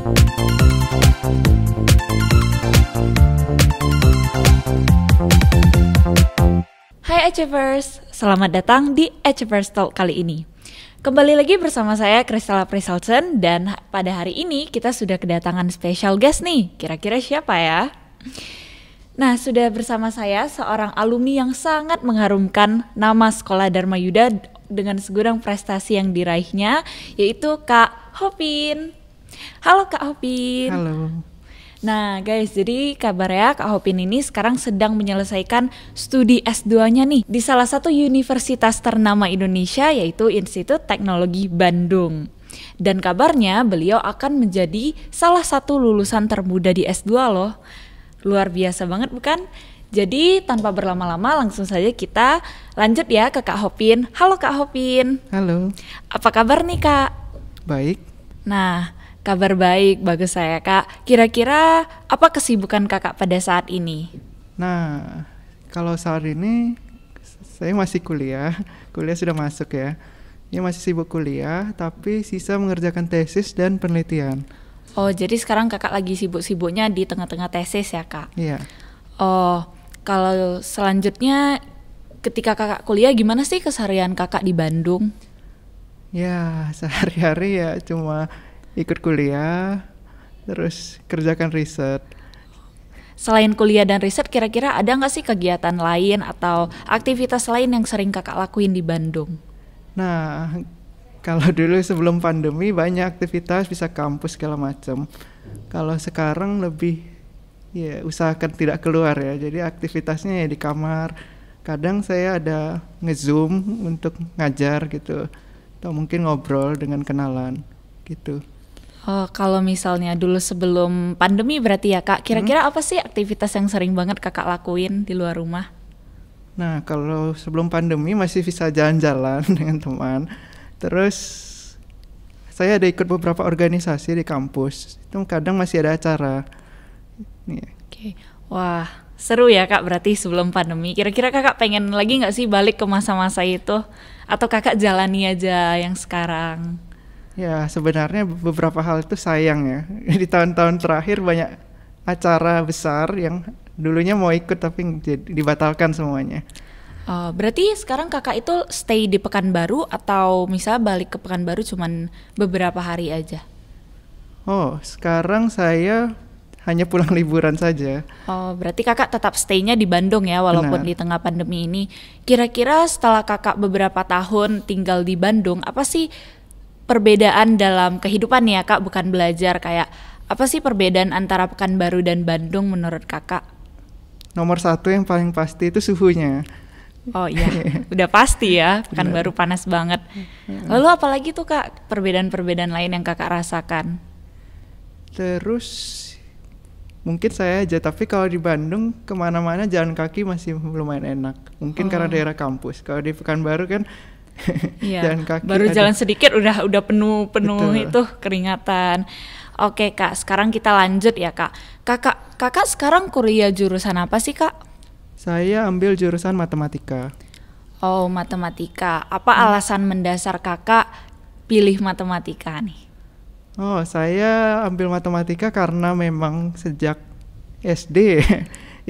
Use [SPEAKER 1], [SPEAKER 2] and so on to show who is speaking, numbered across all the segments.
[SPEAKER 1] Hai Achievers, selamat datang di Achievers Talk kali ini. Kembali lagi bersama saya Kristala Prisalsen dan pada hari ini kita sudah kedatangan special guest nih. Kira-kira siapa ya? Nah, sudah bersama saya seorang alumni yang sangat mengharumkan nama Sekolah Dharma Yuda dengan segudang prestasi yang diraihnya, yaitu Kak Hopin. Halo Kak Hopin.
[SPEAKER 2] Halo.
[SPEAKER 1] Nah guys, jadi kabarnya Kak Hopin ini sekarang sedang menyelesaikan studi S2-nya nih di salah satu universitas ternama Indonesia, yaitu Institut Teknologi Bandung. Dan kabarnya beliau akan menjadi salah satu lulusan termuda di S2 loh. Luar biasa banget bukan? Jadi tanpa berlama-lama langsung saja kita lanjut ya ke Kak Hopin. Halo Kak Hopin.
[SPEAKER 2] Halo.
[SPEAKER 1] Apa kabar nih Kak?
[SPEAKER 2] Baik.
[SPEAKER 1] Nah, kabar baik, bagus saya Kak. Kira-kira apa kesibukan Kakak pada saat ini?
[SPEAKER 2] Nah, kalau saat ini saya masih kuliah sudah masuk ya. Ini masih sibuk kuliah, tapi sisa mengerjakan tesis dan penelitian.
[SPEAKER 1] Oh, jadi sekarang Kakak lagi sibuk-sibuknya di tengah-tengah tesis ya Kak?
[SPEAKER 2] Iya.
[SPEAKER 1] Oh, kalau selanjutnya ketika Kakak kuliah gimana sih keseharian Kakak di Bandung?
[SPEAKER 2] Ya, sehari-hari ya cuma ikut kuliah, terus kerjakan riset.
[SPEAKER 1] Selain kuliah dan riset, kira-kira ada nggak sih kegiatan lain atau aktivitas lain yang sering Kakak lakuin di Bandung?
[SPEAKER 2] Nah, kalau dulu sebelum pandemi banyak aktivitas, bisa kampus segala macam. Kalau sekarang lebih ya usahakan tidak keluar ya. Jadi aktivitasnya ya di kamar. Kadang saya ada nge-zoom untuk ngajar gitu, atau mungkin ngobrol dengan kenalan gitu.
[SPEAKER 1] Oh, kalau misalnya dulu sebelum pandemi berarti ya Kak, kira-kira apa sih aktivitas yang sering banget Kakak lakuin di luar rumah?
[SPEAKER 2] Nah, kalau sebelum pandemi masih bisa jalan-jalan dengan teman. Terus saya ada ikut beberapa organisasi di kampus. Itu kadang masih ada acara.
[SPEAKER 1] Oke. Wah, seru ya Kak berarti sebelum pandemi. Kira-kira Kakak pengen lagi nggak sih balik ke masa-masa itu? Atau Kakak jalani aja yang sekarang?
[SPEAKER 2] Ya, sebenarnya beberapa hal itu sayang ya. Di tahun-tahun terakhir banyak acara besar yang dulunya mau ikut tapi dibatalkan semuanya.
[SPEAKER 1] Oh, berarti sekarang Kakak itu stay di Pekanbaru atau misalnya balik ke Pekanbaru cuman beberapa hari aja?
[SPEAKER 2] Oh, sekarang saya hanya pulang liburan saja.
[SPEAKER 1] Oh, berarti Kakak tetap stay-nya di Bandung ya walaupun
[SPEAKER 2] Benar.
[SPEAKER 1] di tengah pandemi ini. Kira-kira setelah Kakak beberapa tahun tinggal di Bandung, apa sih perbedaan dalam kehidupan ya Kak, bukan belajar, kayak apa sih perbedaan antara Pekanbaru dan Bandung menurut Kakak?
[SPEAKER 2] Nomor satu yang paling pasti itu suhunya.
[SPEAKER 1] Oh iya, udah pasti ya, Pekanbaru panas banget. Lalu apalagi tuh Kak perbedaan-perbedaan lain yang Kakak rasakan?
[SPEAKER 2] Terus mungkin saya aja, tapi kalau di Bandung kemana-mana jalan kaki masih lumayan enak. Mungkin karena daerah kampus. Kalau di Pekanbaru kan
[SPEAKER 1] iya,
[SPEAKER 2] jalan kaki
[SPEAKER 1] baru jalan sedikit udah penuh
[SPEAKER 2] Betul.
[SPEAKER 1] itu keringatan. Oke Kak, sekarang kita lanjut ya Kak. Kakak sekarang kuliah jurusan apa sih Kak?
[SPEAKER 2] Saya ambil jurusan matematika.
[SPEAKER 1] Oh, matematika. Apa alasan mendasar Kakak pilih matematika nih?
[SPEAKER 2] Oh, saya ambil matematika karena memang sejak SD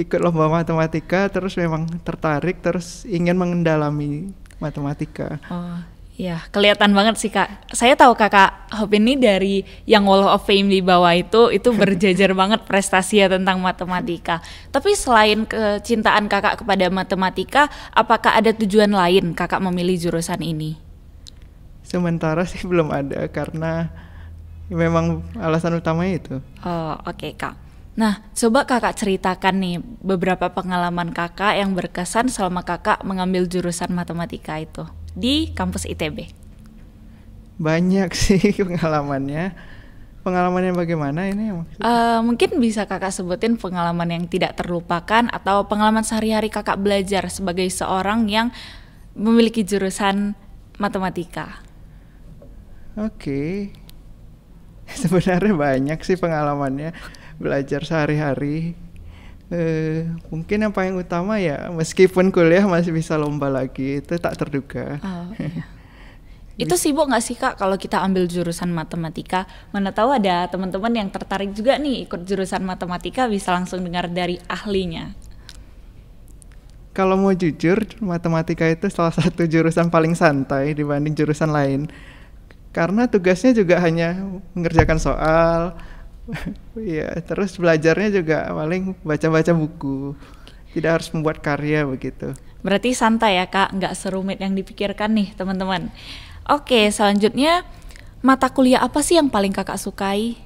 [SPEAKER 2] ikut lomba matematika, terus memang tertarik, terus ingin mendalami matematika.
[SPEAKER 1] Oh iya, kelihatan banget sih Kak. Saya tahu Kakak Hopin ini dari yang Wall of Fame di bawah itu berjajar banget prestasinya tentang matematika. Tapi selain kecintaan Kakak kepada matematika, apakah ada tujuan lain Kakak memilih jurusan ini?
[SPEAKER 2] Sementara sih belum ada karena memang alasan utamanya itu.
[SPEAKER 1] Oh oke Kak. Nah, coba Kakak ceritakan nih beberapa pengalaman Kakak yang berkesan selama Kakak mengambil jurusan matematika itu di kampus ITB.
[SPEAKER 2] Banyak sih pengalamannya. Pengalamannya bagaimana ini?
[SPEAKER 1] Mungkin bisa Kakak sebutin pengalaman yang tidak terlupakan atau pengalaman sehari-hari Kakak belajar sebagai seorang yang memiliki jurusan matematika.
[SPEAKER 2] Oke. Sebenarnya banyak sih pengalamannya belajar sehari-hari. Mungkin yang paling utama ya meskipun kuliah masih bisa lomba lagi, itu tak terduga.
[SPEAKER 1] Oh, iya. Itu sibuk nggak sih Kak kalau kita ambil jurusan matematika? Mana tahu ada teman-teman yang tertarik juga nih ikut jurusan matematika, bisa langsung dengar dari ahlinya.
[SPEAKER 2] Kalau mau jujur, matematika itu salah satu jurusan paling santai dibanding jurusan lain. Karena tugasnya juga hanya mengerjakan soal, ya, terus belajarnya juga paling baca-baca buku. Tidak harus membuat karya begitu.
[SPEAKER 1] Berarti santai ya Kak, nggak serumit yang dipikirkan nih teman-teman. Oke, selanjutnya mata kuliah apa sih yang paling Kakak sukai?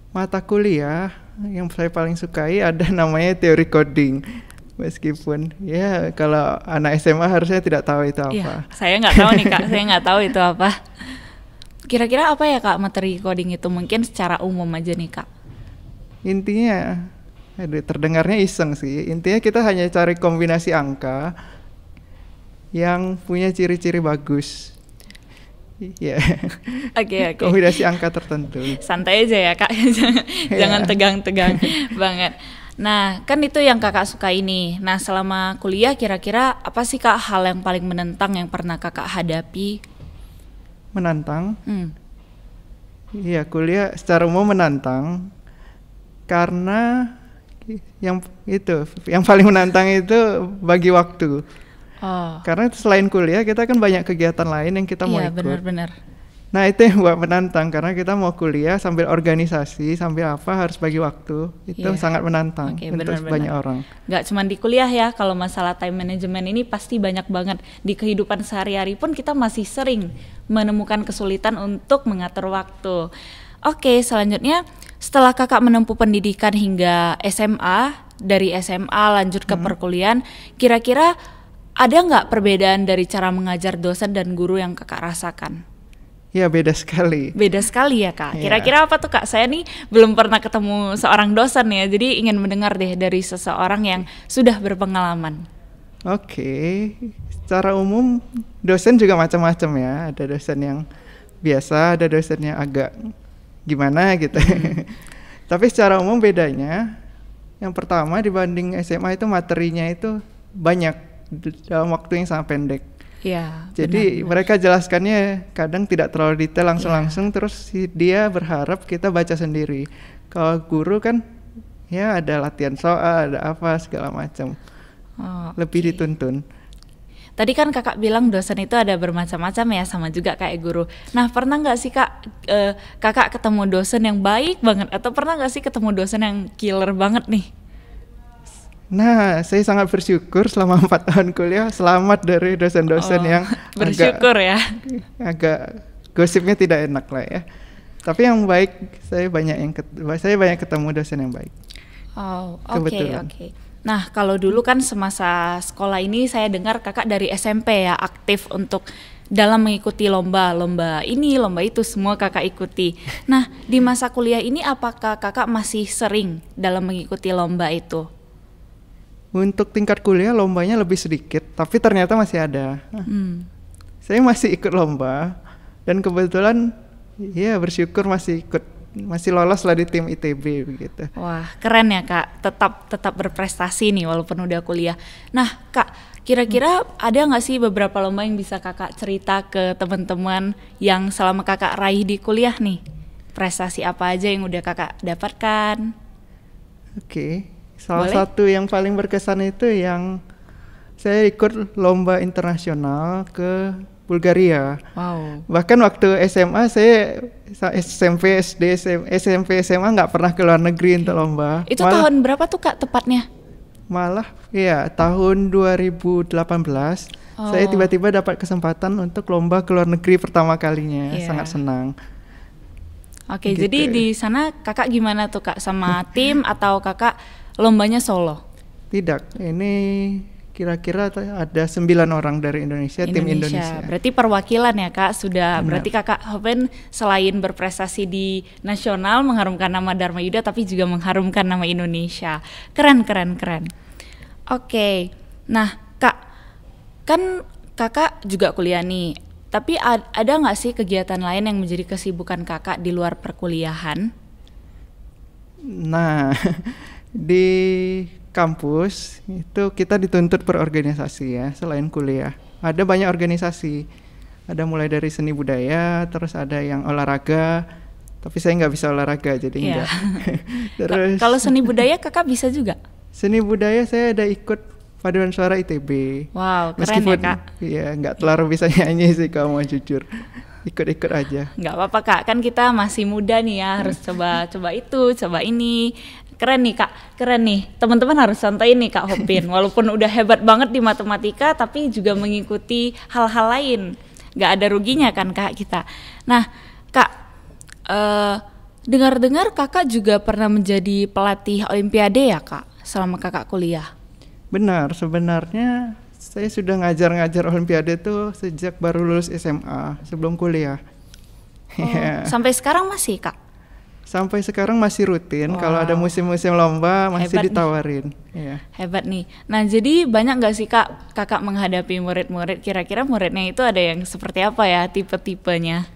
[SPEAKER 2] Mata kuliah yang saya paling sukai ada namanya teori coding. Meskipun ya kalau anak SMA harusnya tidak tahu itu apa.
[SPEAKER 1] Ya, saya nggak tahu nih Kak, saya nggak tahu itu apa. Kira-kira apa ya Kak materi coding itu? Mungkin secara umum aja nih Kak.
[SPEAKER 2] Intinya, aduh, terdengarnya iseng sih. Intinya kita hanya cari kombinasi angka yang punya ciri-ciri bagus. Iya.
[SPEAKER 1] Oke.
[SPEAKER 2] Kombinasi angka tertentu.
[SPEAKER 1] Santai aja ya Kak, jangan tegang-tegang banget. Nah, kan itu yang Kakak suka ini. Nah, selama kuliah kira-kira apa sih Kak hal yang paling menentang yang pernah Kakak hadapi?
[SPEAKER 2] Menantang? Iya, kuliah secara umum menantang. Karena yang paling menantang itu bagi waktu.
[SPEAKER 1] Oh.
[SPEAKER 2] Karena selain kuliah kita kan banyak kegiatan lain yang kita mau ikut.
[SPEAKER 1] Iya, benar-benar.
[SPEAKER 2] Nah, itu yang buat menantang karena kita mau kuliah sambil organisasi, sambil apa harus bagi waktu. Itu sangat menantang untuk banyak orang.
[SPEAKER 1] Gak cuma di kuliah ya, kalau masalah time management ini pasti banyak banget. Di kehidupan sehari-hari pun kita masih sering menemukan kesulitan untuk mengatur waktu. Oke, selanjutnya setelah Kakak menempuh pendidikan hingga SMA, dari SMA lanjut ke perkuliahan, kira-kira ada nggak perbedaan dari cara mengajar dosen dan guru yang Kakak rasakan?
[SPEAKER 2] Ya, beda sekali.
[SPEAKER 1] Beda sekali ya Kak. Kira-kira apa tuh Kak? Saya nih belum pernah ketemu seorang dosen ya, jadi ingin mendengar deh dari seseorang yang sudah berpengalaman.
[SPEAKER 2] Oke, secara umum dosen juga macam-macam ya. Ada dosen yang biasa, ada dosen yang agak gimana gitu. Tapi secara umum bedanya, yang pertama dibanding SMA itu materinya itu banyak dalam waktu yang sangat pendek.
[SPEAKER 1] Ya,
[SPEAKER 2] jadi mereka jelaskannya kadang tidak terlalu detail langsung-langsung, terus dia berharap kita baca sendiri. Kalau guru kan ya ada latihan soal, ada apa segala macam. Lebih dituntun.
[SPEAKER 1] Tadi kan Kakak bilang dosen itu ada bermacam-macam ya, sama juga kayak guru. Nah, pernah nggak sih Kak, Kakak ketemu dosen yang baik banget, atau pernah nggak sih ketemu dosen yang killer banget nih?
[SPEAKER 2] Nah, saya sangat bersyukur selama 4 tahun kuliah selamat dari dosen-dosen yang
[SPEAKER 1] bersyukur
[SPEAKER 2] agak gosipnya tidak enak lah ya. Tapi yang baik, saya banyak ketemu dosen yang baik.
[SPEAKER 1] Oh, oke. Nah, kalau dulu kan semasa sekolah ini saya dengar Kakak dari SMP ya aktif untuk dalam mengikuti lomba ini, lomba itu, semua Kakak ikuti. Nah, di masa kuliah ini apakah Kakak masih sering dalam mengikuti lomba itu?
[SPEAKER 2] Untuk tingkat kuliah lombanya lebih sedikit, tapi ternyata masih ada. Saya masih ikut lomba dan kebetulan ya bersyukur masih lolos lah di tim ITB begitu.
[SPEAKER 1] Wah, keren ya Kak, tetap berprestasi nih walaupun udah kuliah. Nah Kak, kira-kira ada nggak sih beberapa lomba yang bisa Kakak cerita ke teman-teman yang selama Kakak raih di kuliah nih? Prestasi apa aja yang udah Kakak dapatkan?
[SPEAKER 2] Oke. Salah satu yang paling berkesan itu yang saya ikut lomba internasional ke Bulgaria.
[SPEAKER 1] Wow.
[SPEAKER 2] Bahkan waktu SMA saya SMP, SD, SMP, SMA nggak pernah ke luar negeri untuk lomba.
[SPEAKER 1] Itu tahun berapa tuh Kak tepatnya?
[SPEAKER 2] Malah ya tahun 2018 saya tiba-tiba dapat kesempatan untuk lomba ke luar negeri pertama kalinya. Sangat senang.
[SPEAKER 1] Oke, gitu. Jadi di sana Kakak gimana tuh Kak, sama tim atau Kakak lombanya solo?
[SPEAKER 2] Tidak, ini kira-kira ada 9 orang dari Indonesia, tim Indonesia.
[SPEAKER 1] Berarti perwakilan ya Kak, sudah. Benar. Berarti Kakak Hopen selain berprestasi di nasional, mengharumkan nama Dharma Yuda, tapi juga mengharumkan nama Indonesia. Keren. Oke, nah Kak, kan Kakak juga kuliah nih, tapi ada nggak sih kegiatan lain yang menjadi kesibukan Kakak di luar perkuliahan?
[SPEAKER 2] Nah, di kampus itu kita dituntut berorganisasi ya, selain kuliah. Ada banyak organisasi. Ada mulai dari seni budaya, terus ada yang olahraga. Tapi saya nggak bisa olahraga, jadi enggak. Terus
[SPEAKER 1] kalau seni budaya kakak bisa juga?
[SPEAKER 2] Seni budaya saya ada ikut paduan suara ITB.
[SPEAKER 1] Wow, keren
[SPEAKER 2] Meskipun,
[SPEAKER 1] ya kak.
[SPEAKER 2] Iya, nggak terlalu bisa nyanyi sih kalau mau jujur. Ikut-ikut aja.
[SPEAKER 1] Nggak apa-apa kak, kan kita masih muda nih ya, harus coba itu, coba ini. Keren nih kak, keren nih. Teman-teman harus santai nih kak Hopin. Walaupun udah hebat banget di matematika, tapi juga mengikuti hal-hal lain. Nggak ada ruginya kan kak kita. Nah kak, dengar-dengar kakak juga pernah menjadi pelatih olimpiade ya kak, selama kakak kuliah?
[SPEAKER 2] Benar, sebenarnya saya sudah ngajar-ngajar olimpiade tuh sejak baru lulus SMA, sebelum kuliah.
[SPEAKER 1] Sampai sekarang masih kak?
[SPEAKER 2] Sampai sekarang masih rutin, kalau ada musim-musim lomba masih
[SPEAKER 1] Hebat
[SPEAKER 2] ditawarin.
[SPEAKER 1] Hebat nih. Nah jadi banyak nggak sih kak kakak menghadapi murid-murid, kira-kira muridnya itu ada yang seperti apa ya tipe-tipenya?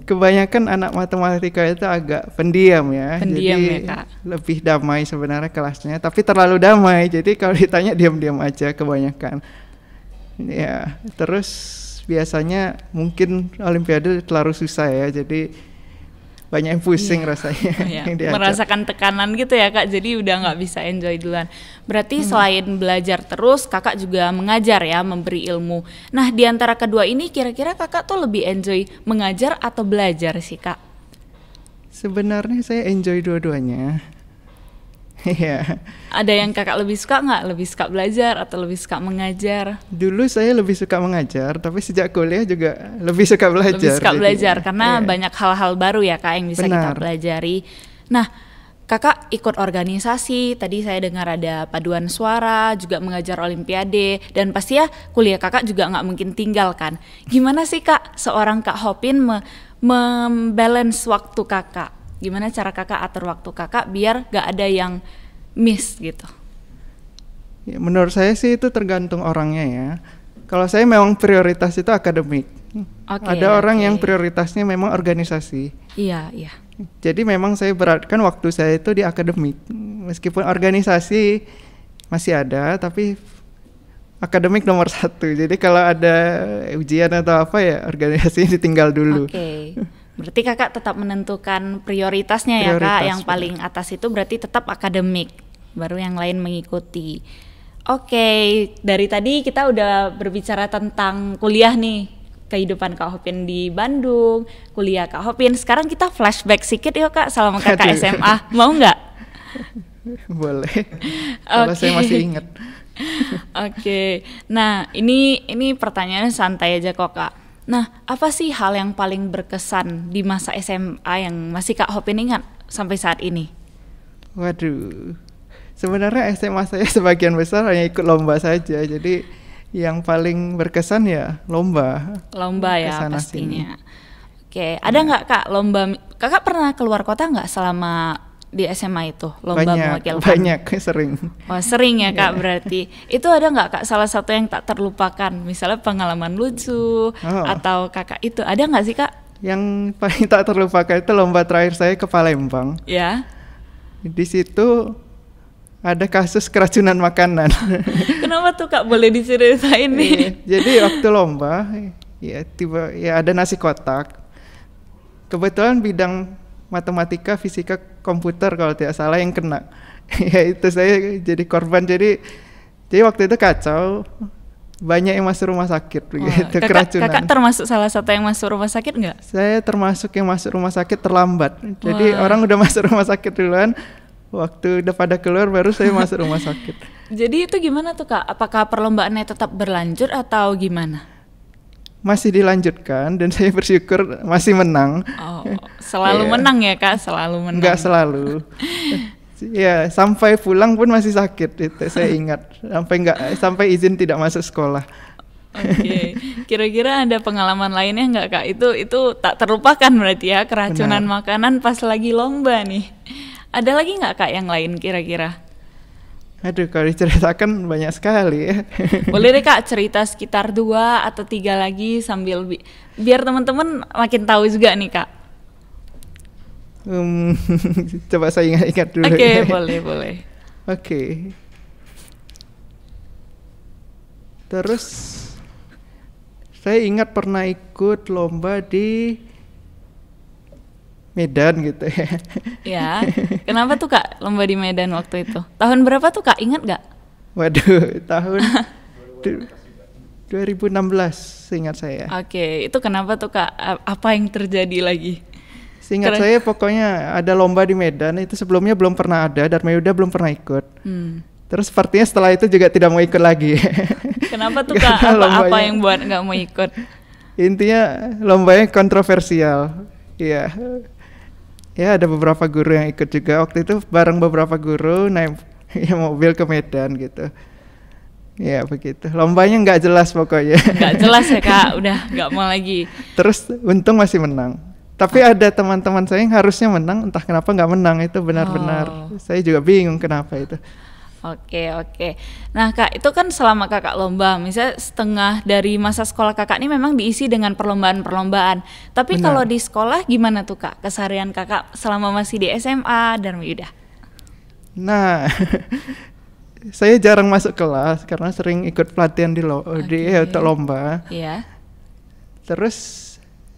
[SPEAKER 2] Kebanyakan anak matematika itu agak pendiam ya,
[SPEAKER 1] Pendiam
[SPEAKER 2] jadi
[SPEAKER 1] ya, Kak.
[SPEAKER 2] lebih damai sebenarnya kelasnya, tapi terlalu damai, jadi kalau ditanya diam-diam aja kebanyakan. Ya, terus biasanya mungkin olimpiade terlalu susah ya, jadi banyak yang pusing rasanya. Yang diajak.
[SPEAKER 1] Merasakan tekanan gitu ya kak, jadi udah nggak bisa enjoy duluan. Berarti selain belajar terus, kakak juga mengajar ya, memberi ilmu. Nah di antara kedua ini kira-kira kakak tuh lebih enjoy mengajar atau belajar sih kak?
[SPEAKER 2] Sebenarnya saya enjoy dua-duanya. Iya.
[SPEAKER 1] Ada yang kakak lebih suka nggak? Lebih suka belajar atau lebih suka mengajar?
[SPEAKER 2] Dulu saya lebih suka mengajar, tapi sejak kuliah juga lebih suka belajar.
[SPEAKER 1] Lebih suka
[SPEAKER 2] jadi,
[SPEAKER 1] belajar karena banyak hal-hal baru ya kak yang bisa kita pelajari. Nah kakak ikut organisasi, tadi saya dengar ada paduan suara, juga mengajar olimpiade, dan pasti ya kuliah kakak juga nggak mungkin tinggal kan. Gimana sih kak seorang Kak Hopin membalance waktu kakak? Gimana cara kakak atur waktu kakak biar gak ada yang miss gitu?
[SPEAKER 2] Ya, menurut saya sih itu tergantung orangnya ya. Kalau saya memang prioritas itu akademik. Ada orang yang prioritasnya memang organisasi.
[SPEAKER 1] Iya, iya.
[SPEAKER 2] Jadi memang saya beratkan waktu saya itu di akademik. Meskipun organisasi masih ada, tapi akademik nomor 1. Jadi kalau ada ujian atau apa ya organisasi ditinggal dulu.
[SPEAKER 1] Oke. Berarti kakak tetap menentukan prioritasnya ya kak, yang paling atas itu berarti tetap akademik, baru yang lain mengikuti. Oke, dari tadi kita udah berbicara tentang kuliah nih, kehidupan Kak Hopin di Bandung, kuliah Kak Hopin. Sekarang kita flashback sedikit yuk kak, selama kakak SMA, mau nggak?
[SPEAKER 2] Boleh, kalau saya masih ingat.
[SPEAKER 1] Oke, nah ini pertanyaannya santai aja kok kak. Nah, apa sih hal yang paling berkesan di masa SMA yang masih Kak Hopin ingat sampai saat ini?
[SPEAKER 2] Waduh, sebenarnya SMA saya sebagian besar hanya ikut lomba saja, jadi yang paling berkesan ya lomba.
[SPEAKER 1] Lomba ya pastinya. Oke, ada nggak Kak lomba? Kakak pernah keluar kota nggak selama di SMA itu lomba mewakilkan?
[SPEAKER 2] Banyak, sering.
[SPEAKER 1] Oh sering ya kak, berarti itu ada nggak kak salah satu yang tak terlupakan, misalnya pengalaman lucu atau kakak itu ada nggak sih kak?
[SPEAKER 2] Yang paling tak terlupakan itu lomba terakhir saya ke Palembang.
[SPEAKER 1] Ya.
[SPEAKER 2] Di situ ada kasus keracunan makanan.
[SPEAKER 1] Kenapa tuh kak, boleh diceritain nih?
[SPEAKER 2] Jadi waktu lomba ya ada nasi kotak. Kebetulan bidang matematika, fisika, komputer kalau tidak salah yang kena. Ya itu saya jadi korban. Jadi waktu itu kacau, banyak yang masuk rumah sakit begitu, keracunan.
[SPEAKER 1] Kakak termasuk salah satu yang masuk rumah sakit nggak?
[SPEAKER 2] Saya termasuk yang masuk rumah sakit terlambat. Jadi orang udah masuk rumah sakit duluan, waktu udah pada keluar baru saya masuk rumah sakit.
[SPEAKER 1] Jadi itu gimana tuh kak? Apakah perlombaannya tetap berlanjut atau gimana?
[SPEAKER 2] Masih dilanjutkan dan saya bersyukur masih menang.
[SPEAKER 1] Oh, selalu menang ya kak, selalu menang.
[SPEAKER 2] Enggak selalu. Ya, sampai pulang pun masih sakit itu saya ingat. Sampai izin tidak masuk sekolah.
[SPEAKER 1] Oke. Kira-kira ada pengalaman lainnya nggak kak? Itu tak terlupakan berarti ya, keracunan makanan pas lagi lomba nih. Ada lagi nggak kak yang lain kira-kira?
[SPEAKER 2] Aduh, kalau diceritakan banyak sekali ya.
[SPEAKER 1] Boleh deh kak cerita sekitar 2 atau 3 lagi sambil biar teman-teman makin tahu juga nih kak.
[SPEAKER 2] Coba saya ingat-ingat dulu.
[SPEAKER 1] Oke, boleh.
[SPEAKER 2] Oke. Terus Saya ingat pernah ikut lomba di Medan gitu ya.
[SPEAKER 1] Ya, kenapa tuh Kak lomba di Medan waktu itu? Tahun berapa tuh Kak, ingat nggak?
[SPEAKER 2] Waduh, tahun 2016 seingat saya.
[SPEAKER 1] Oke, itu kenapa tuh Kak? Apa yang terjadi lagi?
[SPEAKER 2] Seingat saya pokoknya ada lomba di Medan, itu sebelumnya belum pernah ada, Dharma Yuda belum pernah ikut. Terus sepertinya setelah itu juga tidak mau ikut lagi.
[SPEAKER 1] Kenapa tuh Kak? Apa yang buat nggak mau ikut?
[SPEAKER 2] Intinya lombanya kontroversial. Iya. Ya ada beberapa guru yang ikut juga. Waktu itu bareng beberapa guru naik mobil ke Medan gitu. Ya begitu. Lombanya nggak jelas pokoknya.
[SPEAKER 1] Nggak jelas ya Kak, udah nggak mau lagi.
[SPEAKER 2] Terus untung masih menang. Tapi ada teman-teman saya yang harusnya menang, entah kenapa nggak menang. Itu benar-benar saya juga bingung kenapa itu.
[SPEAKER 1] Oke. Nah Kak, itu kan selama Kakak lomba, misalnya setengah dari masa sekolah Kakak ini memang diisi dengan perlombaan-perlombaan. Tapi kalau di sekolah gimana tuh Kak, keseharian Kakak selama masih di SMA Dharma Yuda?
[SPEAKER 2] Nah, saya jarang masuk kelas karena sering ikut pelatihan untuk lomba.
[SPEAKER 1] Iya.
[SPEAKER 2] Terus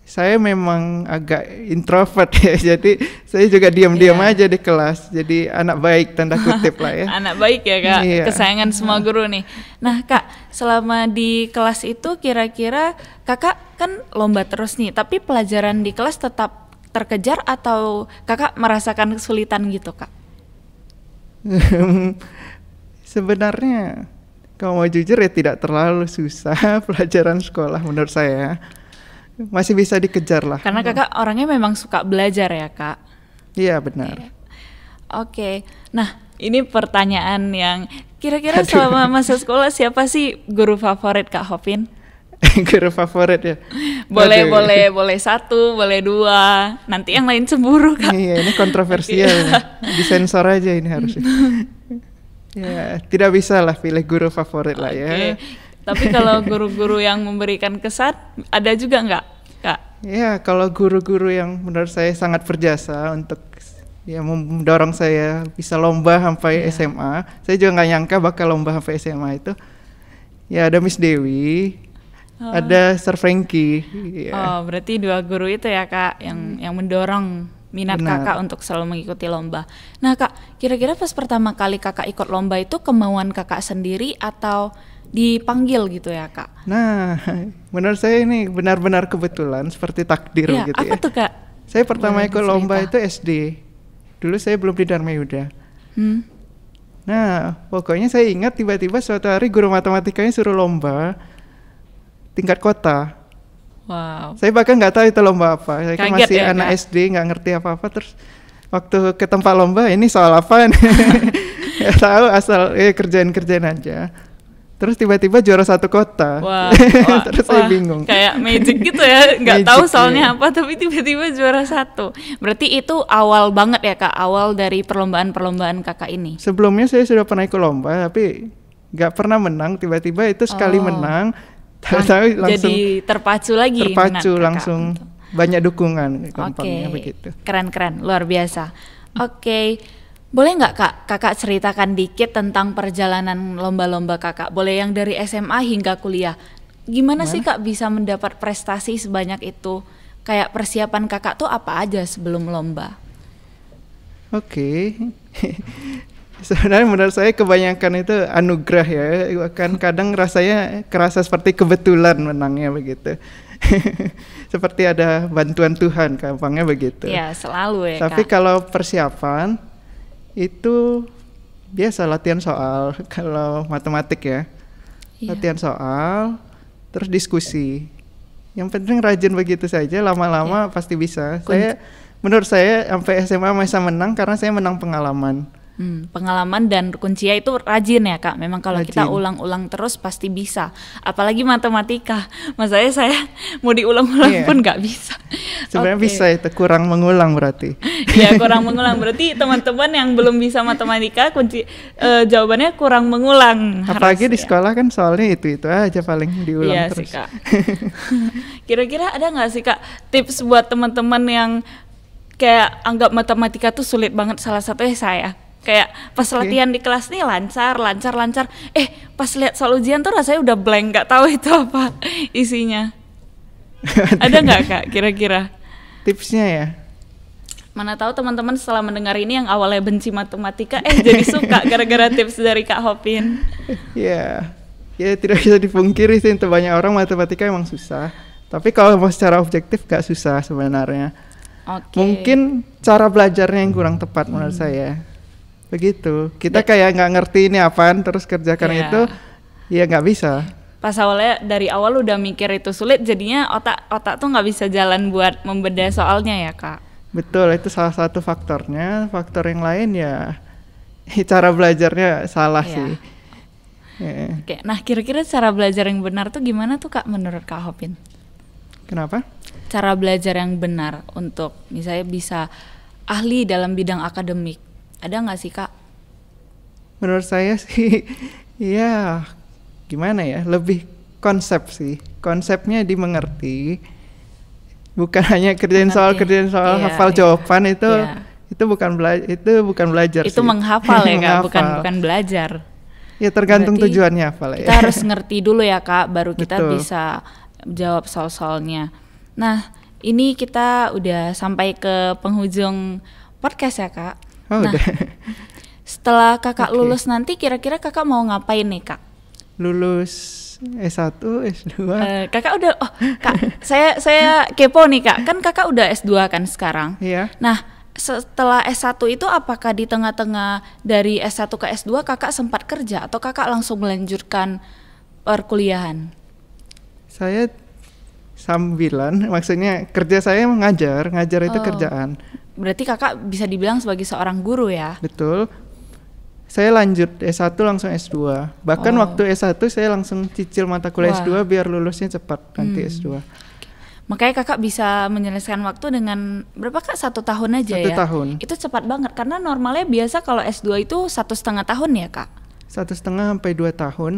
[SPEAKER 2] saya memang agak introvert ya, jadi saya juga diam-diam aja di kelas. Jadi anak baik tanda kutip lah ya.
[SPEAKER 1] Anak baik ya Kak, kesayangan semua guru nih. Nah Kak, selama di kelas itu kira-kira Kakak kan lomba terus nih, tapi pelajaran di kelas tetap terkejar atau Kakak merasakan kesulitan gitu Kak?
[SPEAKER 2] Sebenarnya kalau mau jujur ya tidak terlalu susah pelajaran sekolah menurut saya. Masih bisa dikejar lah.
[SPEAKER 1] Karena Kakak orangnya memang suka belajar ya Kak?
[SPEAKER 2] Iya benar.
[SPEAKER 1] Iya. Oke, nah ini pertanyaan yang kira-kira selama masa sekolah siapa sih guru favorit Kak Hopin?
[SPEAKER 2] Guru favorit ya?
[SPEAKER 1] Boleh satu, boleh dua, nanti yang lain cemburu Kak.
[SPEAKER 2] Iya ini kontroversial ya. Disensor aja ini harusnya. Ya tidak bisa lah pilih guru favorit lah ya.
[SPEAKER 1] Tapi kalau guru-guru yang memberikan kesan, ada juga nggak, Kak?
[SPEAKER 2] Ya, kalau guru-guru yang menurut saya sangat berjasa untuk ya mendorong saya bisa lomba sampai SMA. Saya juga nggak nyangka bakal lomba sampai SMA itu. Ya, ada Miss Dewi, ada Sir Frankie. Ya.
[SPEAKER 1] Oh, berarti dua guru itu ya, Kak, yang mendorong minat Kakak untuk selalu mengikuti lomba. Nah, Kak, kira-kira pas pertama kali Kakak ikut lomba itu kemauan Kakak sendiri atau dipanggil gitu ya Kak?
[SPEAKER 2] Nah, menurut saya ini benar-benar kebetulan seperti takdir gitu ya.
[SPEAKER 1] Apa tuh Kak?
[SPEAKER 2] Saya pertama ikut lomba itu SD. Dulu saya belum di Dharma Yuda. Nah, pokoknya saya ingat tiba-tiba suatu hari guru matematikanya suruh lomba tingkat kota.
[SPEAKER 1] Wow.
[SPEAKER 2] Saya bahkan nggak tahu itu lomba apa. Saya kan masih
[SPEAKER 1] ya,
[SPEAKER 2] anak Kak? SD, nggak ngerti apa-apa. Terus waktu ke tempat lomba, ini soal apa? Nggak tahu, asal kerjain aja. Terus tiba-tiba juara satu kota. Terus saya bingung.
[SPEAKER 1] Kayak magic gitu ya, nggak tahu soalnya apa, tapi tiba-tiba juara satu. Berarti itu awal banget ya Kak, awal dari perlombaan-perlombaan Kakak ini?
[SPEAKER 2] Sebelumnya saya sudah pernah ikut lomba, tapi nggak pernah menang. Tiba-tiba itu sekali menang, langsung
[SPEAKER 1] jadi terpacu lagi.
[SPEAKER 2] Terpacu langsung banyak dukungan. Gampangnya begitu.
[SPEAKER 1] Keren-keren, luar biasa. Oke. Boleh nggak Kak, Kakak ceritakan dikit tentang perjalanan lomba-lomba Kakak? Boleh yang dari SMA hingga kuliah. Gimana sih Kak bisa mendapat prestasi sebanyak itu? Kayak persiapan Kakak tuh apa aja sebelum lomba?
[SPEAKER 2] Oke. Sebenarnya menurut saya kebanyakan itu anugerah ya. Kan kadang rasanya kerasa seperti kebetulan menangnya begitu. Seperti ada bantuan Tuhan, gampangnya begitu.
[SPEAKER 1] Ya selalu ya
[SPEAKER 2] Tapi
[SPEAKER 1] Kak.
[SPEAKER 2] kalau persiapan itu biasa latihan soal. Kalau matematik ya, latihan soal, terus diskusi. Yang penting rajin begitu saja, lama-lama pasti bisa. Menurut saya sampai SMA bisa menang karena saya menang pengalaman.
[SPEAKER 1] Pengalaman dan kuncinya itu rajin ya Kak. Memang kalau kita ulang-ulang terus pasti bisa. Apalagi matematika. Masalahnya saya mau diulang-ulang pun nggak bisa.
[SPEAKER 2] Sebenarnya bisa itu, kurang mengulang berarti.
[SPEAKER 1] Iya, kurang mengulang. Berarti teman-teman yang belum bisa matematika jawabannya kurang mengulang.
[SPEAKER 2] Apalagi di sekolah kan soalnya itu aja paling diulang terus.
[SPEAKER 1] Iya sih Kak. Kira-kira ada nggak sih Kak tips buat teman-teman yang kayak anggap matematika tuh sulit banget? Salah satunya saya. Kayak pas latihan di kelas nih lancar. Pas lihat soal ujian tuh rasanya udah blank, nggak tahu itu apa isinya. Ada nggak Kak kira-kira
[SPEAKER 2] tipsnya ya?
[SPEAKER 1] Mana tahu teman-teman setelah mendengar ini yang awalnya benci matematika jadi suka gara-gara tips dari Kak Hopin.
[SPEAKER 2] Ya tidak bisa dipungkiri sih, untuk banyak orang matematika emang susah. Tapi kalau mau secara objektif gak susah sebenarnya. Mungkin cara belajarnya yang kurang tepat menurut saya. Begitu. Kita kayak nggak ngerti ini apaan terus kerjakan itu, ya nggak bisa.
[SPEAKER 1] Pas awalnya dari awal udah mikir itu sulit, jadinya otak tuh nggak bisa jalan buat membedah soalnya ya Kak.
[SPEAKER 2] Betul, itu salah satu faktornya. Faktor yang lain ya cara belajarnya salah sih.
[SPEAKER 1] Oke, nah kira-kira cara belajar yang benar tuh gimana tuh Kak menurut Kak Hopin?
[SPEAKER 2] Kenapa?
[SPEAKER 1] Cara belajar yang benar untuk misalnya bisa ahli dalam bidang akademik, ada nggak sih Kak?
[SPEAKER 2] Menurut saya sih ya gimana ya, lebih konsep sih, konsepnya dimengerti, bukan hanya kerjain soal hafal jawaban itu bukan belajar
[SPEAKER 1] itu
[SPEAKER 2] sih.
[SPEAKER 1] Menghafal ya Kak, bukan belajar.
[SPEAKER 2] Ya tergantung
[SPEAKER 1] berarti
[SPEAKER 2] tujuannya apa lah ya.
[SPEAKER 1] Kita harus ngerti dulu ya Kak, baru kita bisa jawab soal-soalnya. Nah, ini kita udah sampai ke penghujung podcast ya Kak. Nah,
[SPEAKER 2] udah.
[SPEAKER 1] Setelah Kakak lulus nanti kira-kira Kakak mau ngapain nih Kak?
[SPEAKER 2] Lulus S1, S2.
[SPEAKER 1] Kakak udah, Kak, saya kepo nih Kak, kan Kakak udah S2 kan sekarang?
[SPEAKER 2] Iya.
[SPEAKER 1] Nah, setelah S1 itu apakah di tengah-tengah dari S1 ke S2 Kakak sempat kerja atau Kakak langsung melanjutkan perkuliahan?
[SPEAKER 2] Saya sambilan, maksudnya kerja saya ngajar itu kerjaan.
[SPEAKER 1] Berarti Kakak bisa dibilang sebagai seorang guru ya?
[SPEAKER 2] Betul. Saya lanjut S1 langsung S2. Bahkan waktu S1 saya langsung cicil mata kuliah S2 biar lulusnya cepat nanti S2.
[SPEAKER 1] Makanya Kakak bisa menyelesaikan waktu dengan berapa Kak? 1 tahun aja
[SPEAKER 2] 1
[SPEAKER 1] ya?
[SPEAKER 2] tahun.
[SPEAKER 1] Itu cepat banget karena normalnya biasa kalau S2 itu 1,5 tahun ya Kak?
[SPEAKER 2] 1,5 sampai 2 tahun.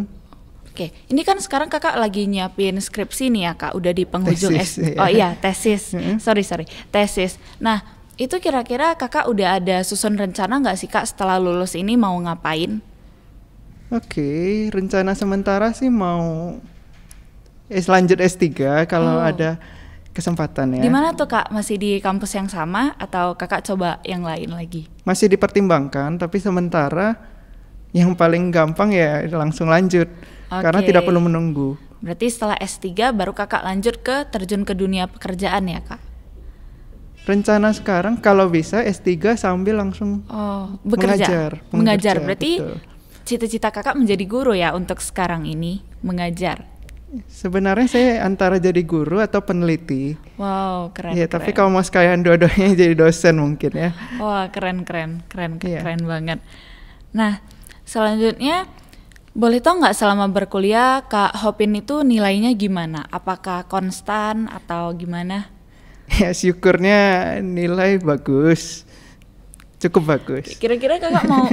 [SPEAKER 1] Oke, ini kan sekarang Kakak lagi nyiapin skripsi nih ya Kak, udah di penghujung tesis. Tesis. Nah, itu kira-kira Kakak udah ada susun rencana nggak sih Kak setelah lulus ini mau ngapain?
[SPEAKER 2] Oke, rencana sementara sih mau lanjut S3 kalau ada kesempatan ya.
[SPEAKER 1] Di mana tuh Kak? Masih di kampus yang sama atau Kakak coba yang lain lagi?
[SPEAKER 2] Masih dipertimbangkan, tapi sementara yang paling gampang ya langsung lanjut. Karena tidak perlu menunggu.
[SPEAKER 1] Berarti setelah S3 baru Kakak lanjut ke terjun ke dunia pekerjaan ya Kak?
[SPEAKER 2] Rencana sekarang kalau bisa S3 sambil langsung mengajar.
[SPEAKER 1] Berarti cita-cita Kakak menjadi guru ya untuk sekarang ini, mengajar?
[SPEAKER 2] Sebenarnya saya antara jadi guru atau peneliti.
[SPEAKER 1] Wow, keren.
[SPEAKER 2] Ya, tapi kalau mau sekalian dua-duanya jadi dosen mungkin ya.
[SPEAKER 1] Wah, keren banget. Nah, selanjutnya boleh tahu nggak selama berkuliah Kak Hopin itu nilainya gimana? Apakah konstan atau gimana?
[SPEAKER 2] Ya syukurnya nilai bagus, cukup bagus.
[SPEAKER 1] Kira-kira Kakak mau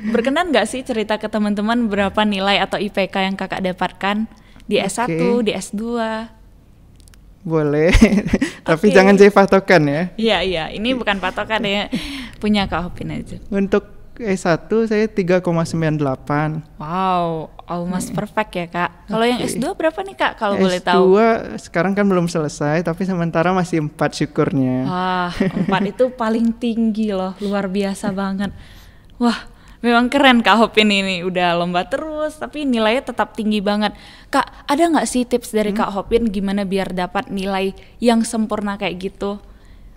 [SPEAKER 1] berkenan nggak sih cerita ke teman-teman berapa nilai atau IPK yang Kakak dapatkan di S1, di S2?
[SPEAKER 2] Boleh, tapi jangan jadi patokan ya.
[SPEAKER 1] Iya, ini bukan patokan ya, punya Kak Hopin aja.
[SPEAKER 2] Untuk S1 saya 3,98.
[SPEAKER 1] Wow, almost perfect ya Kak. Kalau yang S2 berapa nih Kak kalau boleh tahu?
[SPEAKER 2] S2 sekarang kan belum selesai, tapi sementara masih 4 syukurnya.
[SPEAKER 1] Wah, 4 itu paling tinggi loh, luar biasa banget. Wah, memang keren Kak Hopin ini, udah lomba terus tapi nilainya tetap tinggi banget. Kak, ada nggak sih tips dari Kak Hopin gimana biar dapat nilai yang sempurna kayak gitu?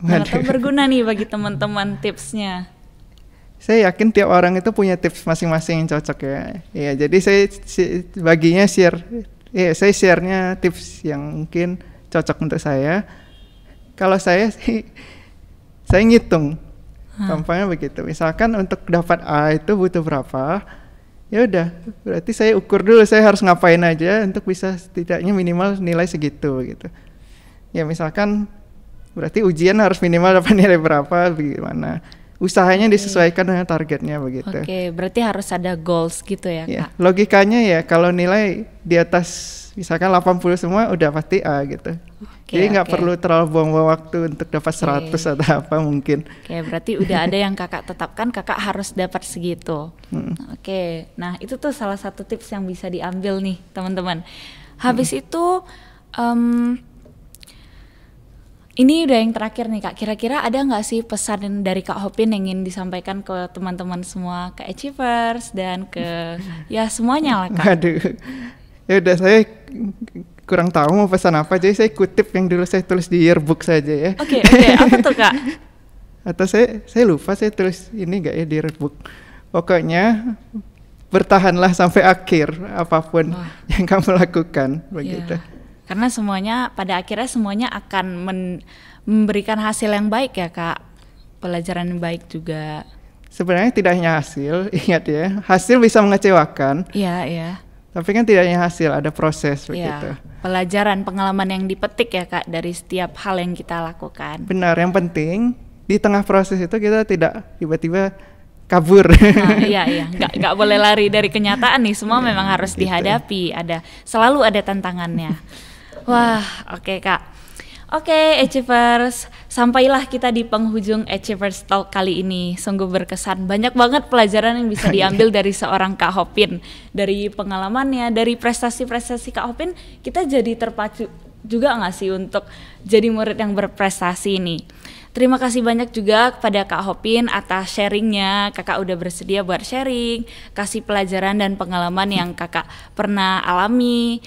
[SPEAKER 1] Atau berguna nih bagi teman-teman tipsnya.
[SPEAKER 2] Saya yakin tiap orang itu punya tips masing-masing yang cocok ya. Ya, jadi saya baginya saya share-nya tips yang mungkin cocok untuk saya. Kalau saya sih saya ngitung. Gampangnya begitu. Misalkan untuk dapat A itu butuh berapa? Ya udah, berarti saya ukur dulu saya harus ngapain aja untuk bisa setidaknya minimal nilai segitu gitu. Ya misalkan berarti ujian harus minimal dapat nilai berapa, bagaimana? Usahanya disesuaikan dengan targetnya begitu.
[SPEAKER 1] Oke, berarti harus ada goals gitu ya Kak?
[SPEAKER 2] Logikanya ya kalau nilai di atas misalkan 80 semua udah pasti A gitu. Jadi nggak perlu terlalu buang-buang waktu untuk dapat 100 atau apa mungkin.
[SPEAKER 1] Oke, berarti udah ada yang kakak tetapkan, kakak harus dapat segitu. Oke, nah itu tuh salah satu tips yang bisa diambil nih teman-teman. Habis itu, ini udah yang terakhir nih Kak, kira-kira ada nggak sih pesan dari Kak Hopin yang ingin disampaikan ke teman-teman semua, ke Achievers dan ke ya semuanya lah Kak.
[SPEAKER 2] Aduh, ya udah saya kurang tahu mau pesan apa, jadi saya kutip yang dulu saya tulis di yearbook saja ya.
[SPEAKER 1] Oke, apa tuh Kak?
[SPEAKER 2] Atau saya lupa saya tulis ini nggak ya di yearbook. Pokoknya bertahanlah sampai akhir apapun yang kamu lakukan begitu.
[SPEAKER 1] Karena semuanya pada akhirnya semuanya akan memberikan hasil yang baik ya Kak, pelajaran yang baik juga.
[SPEAKER 2] Sebenarnya tidak hanya hasil, ingat ya, hasil bisa mengecewakan.
[SPEAKER 1] Iya.
[SPEAKER 2] Tapi kan tidak hanya hasil, ada proses begitu.
[SPEAKER 1] Pelajaran, pengalaman yang dipetik ya Kak dari setiap hal yang kita lakukan.
[SPEAKER 2] Benar, yang penting di tengah proses itu kita tidak tiba-tiba kabur.
[SPEAKER 1] Nah, iya, nggak boleh lari dari kenyataan nih, semua memang harus dihadapi. Selalu ada tantangannya. Wah, oke Kak. Oke, Achievers, sampailah kita di penghujung Achievers Talk kali ini. Sungguh berkesan, banyak banget pelajaran yang bisa diambil dari seorang Kak Hopin. Dari pengalamannya, dari prestasi-prestasi Kak Hopin, kita jadi terpacu juga nggak sih untuk jadi murid yang berprestasi nih. Terima kasih banyak juga kepada Kak Hopin atas sharingnya. Kakak udah bersedia buat sharing, kasih pelajaran dan pengalaman yang kakak pernah alami.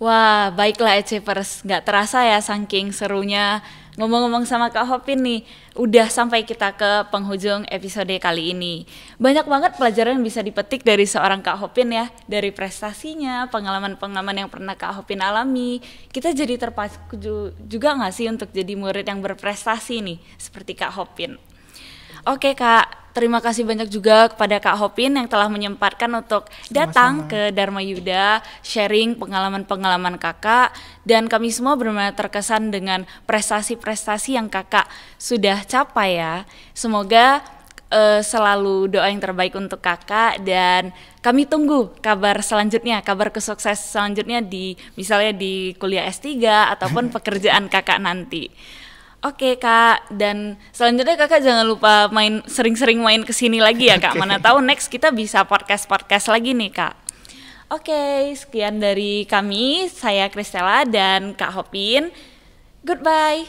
[SPEAKER 1] Wah, baiklah Achievers, nggak terasa ya saking serunya ngomong-ngomong sama Kak Hopin nih. Udah sampai kita ke penghujung episode kali ini. Banyak banget pelajaran yang bisa dipetik dari seorang Kak Hopin ya. Dari prestasinya, pengalaman-pengalaman yang pernah Kak Hopin alami. Kita jadi terpacu juga nggak sih untuk jadi murid yang berprestasi nih, seperti Kak Hopin. Oke Kak, terima kasih banyak juga kepada Kak Hopin yang telah menyempatkan untuk datang ke Dharma Yuda, sharing pengalaman-pengalaman kakak, dan kami semua benar-benar terkesan dengan prestasi-prestasi yang kakak sudah capai ya. Semoga selalu doa yang terbaik untuk kakak, dan kami tunggu kabar selanjutnya, kabar kesukses selanjutnya misalnya di kuliah S3 ataupun pekerjaan kakak nanti. Oke Kak, dan selanjutnya kakak jangan lupa sering-sering main kesini lagi ya Kak. Mana tahu next kita bisa podcast lagi nih Kak. Oke, sekian dari kami, saya Kristela dan Kak Hopin. Goodbye.